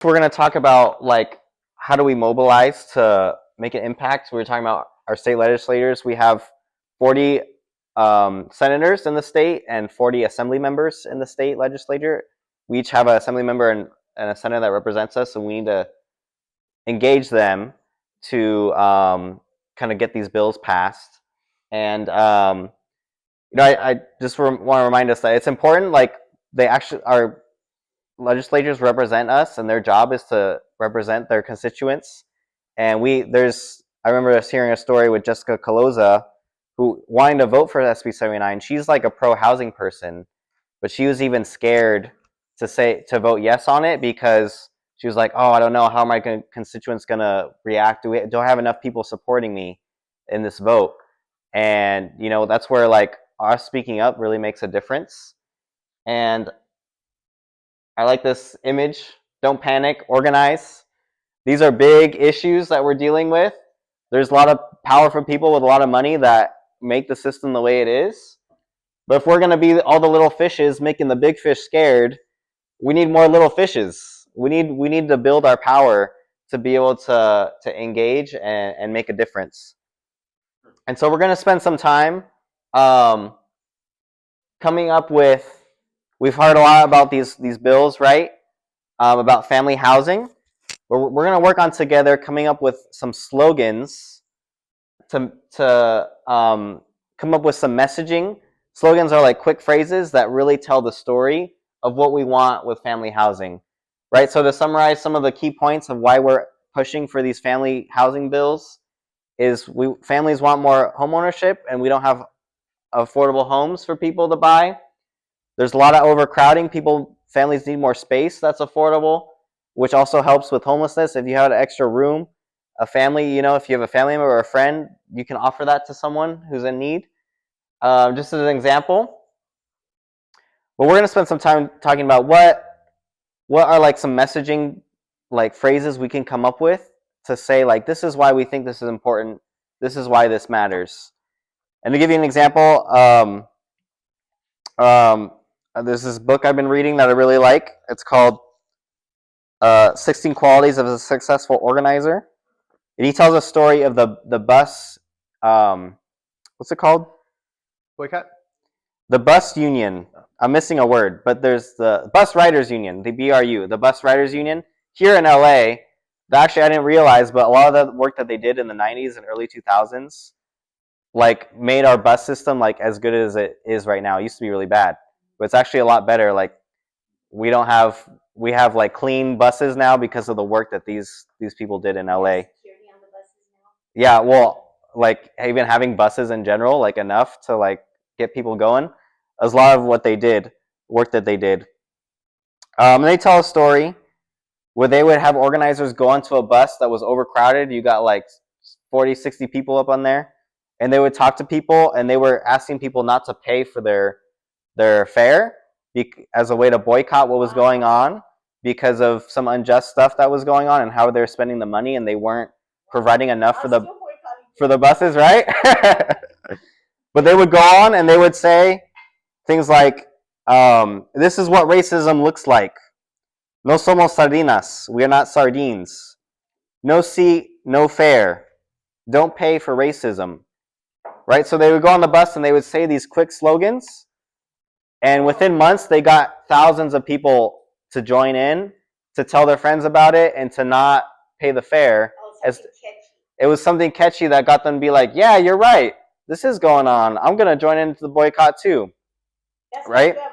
We're going to talk about like how do we mobilize to make an impact. We're talking about our state legislators. We have 40 senators in the state and 40 assembly members in the state legislature. We each have an assembly member and a senator that represents us, and we need to engage them to kind of get these bills passed. And I just want to remind us that it's important. Like they actually our legislators represent us, and their job is to represent their constituents. And I remember us hearing a story with Jessica Caloza, who wanting to vote for SB 79. She's like a pro housing person, but she was even scared to vote yes on it because she was like, "Oh, I don't know how my constituents gonna react. Do I have enough people supporting me in this vote?" And that's where like us speaking up really makes a difference. And I like this image. Don't panic, organize. These are big issues that we're dealing with. There's a lot of powerful people with a lot of money that make the system the way it is. But if we're going to be all the little fishes making the big fish scared, we need more little fishes. We need to build our power to be able to engage and make a difference. And so we're going to spend some time coming up with. We've heard a lot about these bills, right? About family housing. We're going to work on together coming up with some slogans to come up with some messaging. Slogans are like quick phrases that really tell the story of what we want with family housing, right? So to summarize some of the key points of why we're pushing for these family housing bills is families want more home ownership, and we don't have affordable homes for people to buy. There's a lot of overcrowding. Families need more space that's affordable, which also helps with homelessness. If you have an extra room, a family, if you have a family member or a friend, you can offer that to someone who's in need. Just as an example. But we're going to spend some time talking about what are like some messaging like phrases we can come up with to say like, this is why we think this is important. This is why this matters. And to give you an example, there's this book I've been reading that I really like. It's called 16 Qualities of a Successful Organizer. And he tells a story of the bus, what's it called? Boycott? The bus union. I'm missing a word, but there's the bus riders union, the BRU, the bus riders union here in LA. Actually, I didn't realize, but a lot of the work that they did in the 90s and early 2000s, like made our bus system like as good as it is right now. It used to be really bad, but it's actually a lot better. Like we have like clean buses now because of the work that these people did in LA. Security on the buses now. Yeah, well, like even having buses in general, like enough to like get people going. There's a lot of work that they did. They tell a story where they would have organizers go onto a bus that was overcrowded. You got like 40, 60 people up on there, and they would talk to people, and they were asking people not to pay for their fare as a way to boycott what was going on because of some unjust stuff that was going on and how they're spending the money, and they weren't providing enough for the buses, right? But they would go on and they would say things like, this is what racism looks like. No somos sardinas. We are not sardines. No seat, no fare. Don't pay for racism. Right? So they would go on the bus and they would say these quick slogans. And within months, they got thousands of people to join in, to tell their friends about it, and to not pay the fare. It was something catchy that got them to be like, yeah, you're right. This is going on. I'm going to join into the boycott too. That's right? What